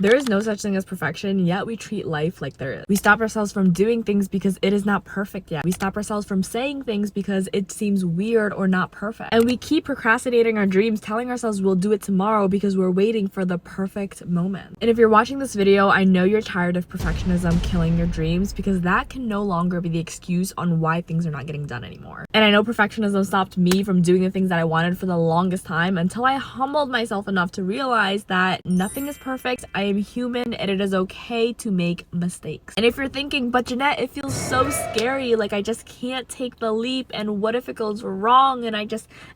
There is no such thing as perfection, yet we treat life like there is. We stop ourselves from doing things because it is not perfect yet. We stop ourselves from saying things because it seems weird or not perfect. And we keep procrastinating our dreams, telling ourselves we'll do it tomorrow because we're waiting for the perfect moment. And if you're watching this video, I know you're tired of perfectionism killing your dreams, because that can no longer be the excuse on why things are not getting done anymore. And I know perfectionism stopped me from doing the things that I wanted for the longest time, until I humbled myself enough to realize that nothing is perfect. I am human and it is okay to make mistakes. And if you're thinking, but Jeanette, it feels so scary, like I just can't take the leap, and what if it goes wrong and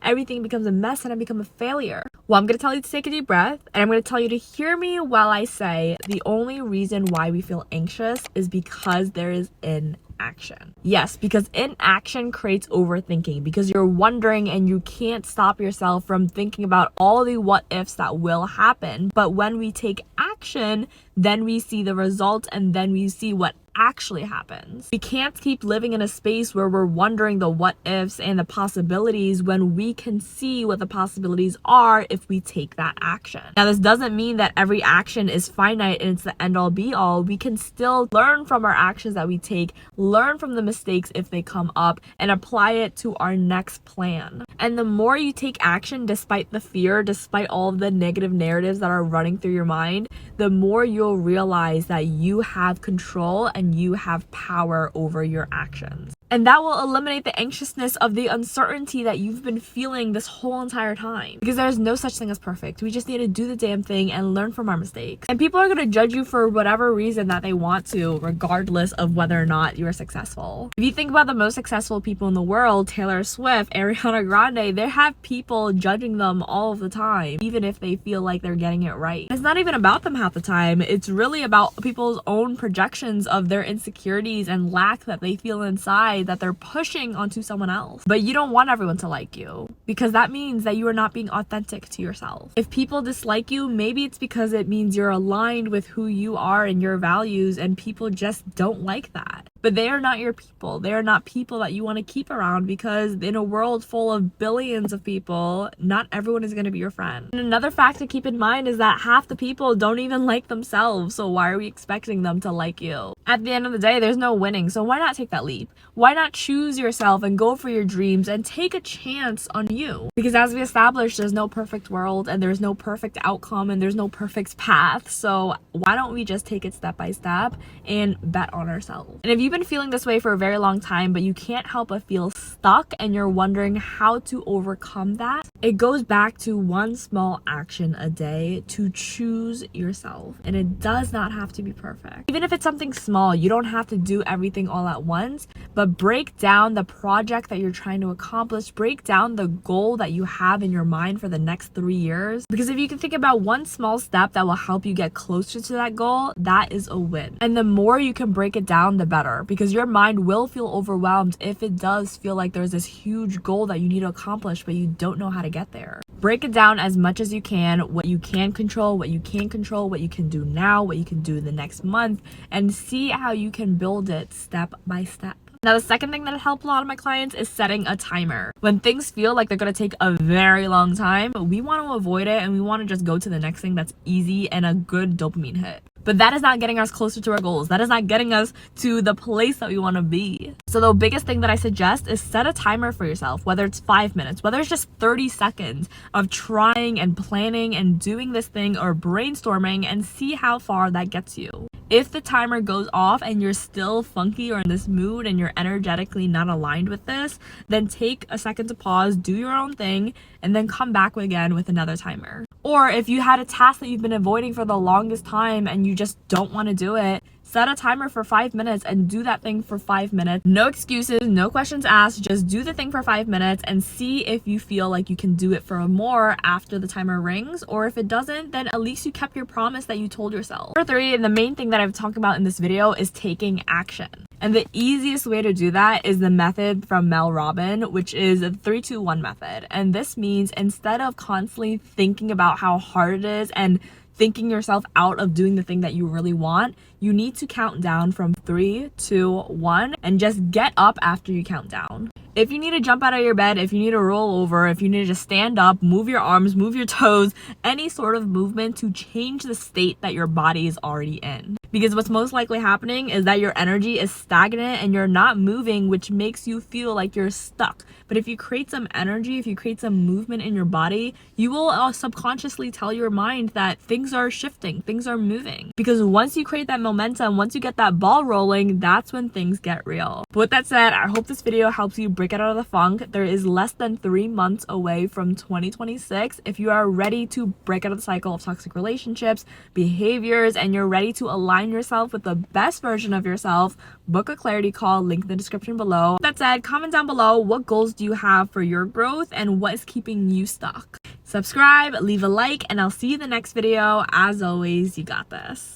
everything becomes a mess and I become a failure? Well, I'm going to tell you to take a deep breath, and I'm going to tell you to hear me while I say the only reason why we feel anxious is because there is inaction. Yes, because inaction creates overthinking, because you're wondering and you can't stop yourself from thinking about all the what ifs that will happen. But when we take action, then we see the result, and then we see what actually happens. We can't keep living in a space where we're wondering the what ifs and the possibilities when we can see what the possibilities are if we take that action. Now, this doesn't mean that every action is finite and it's the end all be all. We can still learn from our actions that we take, learn from the mistakes if they come up, and apply it to our next plan. And the more you take action despite the fear, despite all of the negative narratives that are running through your mind, the more you'll realize that you have control and you have power over your actions. And that will eliminate the anxiousness of the uncertainty that you've been feeling this whole entire time. Because there's no such thing as perfect. We just need to do the damn thing and learn from our mistakes. And people are going to judge you for whatever reason that they want to, regardless of whether or not you're successful. If you think about the most successful people in the world, Taylor Swift, Ariana Grande, they have people judging them all of the time, even if they feel like they're getting it right. It's not even about them half the time. It's really about people's own projections of their insecurities and lack that they feel inside, that they're pushing onto someone else. But you don't want everyone to like you, because that means that you are not being authentic to yourself. If people dislike you, maybe it's because it means you're aligned with who you are and your values, and people just don't like that. But they are not your people. They are not people that you want to keep around, because in a world full of billions of people, not everyone is going to be your friend. And another fact to keep in mind is that half the people don't even like themselves, so why are we expecting them to like you? At the end of the day, there's no winning, so why not take that leap? Why not choose yourself and go for your dreams and take a chance on you? Because as we established, there's no perfect world, and there's no perfect outcome, and there's no perfect path. So why don't we just take it step by step and bet on ourselves? And if you've been feeling this way for a very long time, but you can't help but feel stuck and you're wondering how to overcome that, it goes back to one small action a day to choose yourself. And it does not have to be perfect. Even if it's something small, you don't have to do everything all at once, but break down the project that you're trying to accomplish, break down the goal that you have in your mind for the next 3 years. Because if you can think about one small step that will help you get closer to that goal, that is a win. And the more you can break it down, the better, because your mind will feel overwhelmed if it does feel like there's this huge goal that you need to accomplish, but you don't know how to get there. Break it down as much as you can, what you can control, what you can't control, what you can do now, what you can do the next month, and see how you can build it step by step. Now, the second thing that helped a lot of my clients is setting a timer. When things feel like they're going to take a very long time, we want to avoid it, and we want to just go to the next thing that's easy and a good dopamine hit. But that is not getting us closer to our goals. That is not getting us to the place that we want to be. So the biggest thing that I suggest is set a timer for yourself, whether it's 5 minutes, whether it's just 30 seconds of trying and planning and doing this thing or brainstorming, and see how far that gets you. If the timer goes off and you're still funky or in this mood and you're energetically not aligned with this, then take a second to pause, do your own thing, and then come back again with another timer. Or if you had a task that you've been avoiding for the longest time and you just don't want to do it, set a timer for 5 minutes and do that thing for 5 minutes. No excuses, no questions asked, just do the thing for 5 minutes and see if you feel like you can do it for more after the timer rings. Or if it doesn't, then at least you kept your promise that you told yourself. Number 3, and the main thing that I've talked about in this video, is taking action. And the easiest way to do that is the method from Mel Robbins, which is the 3-2-1 method. And this means instead of constantly thinking about how hard it is and thinking yourself out of doing the thing that you really want, you need to count down from 3, 2, 1, and just get up after you count down. If you need to jump out of your bed, if you need to roll over, if you need to just stand up, move your arms, move your toes, any sort of movement to change the state that your body is already in. Because what's most likely happening is that your energy is stagnant and you're not moving, which makes you feel like you're stuck. But if you create some energy, if you create some movement in your body, you will subconsciously tell your mind that things are shifting, things are moving. Because once you create that momentum, once you get that ball rolling, that's when things get real. But with that said, I hope this video helps you break out of the funk. There is less than 3 months away from 2026. If you are ready to break out of the cycle of toxic relationships, behaviors, and you're ready to align yourself with the best version of yourself, book a clarity call, link in the description below. That said, comment down below what goals do you have for your growth and what is keeping you stuck. Subscribe, leave a like, and I'll see you in the next video. As always, you got this.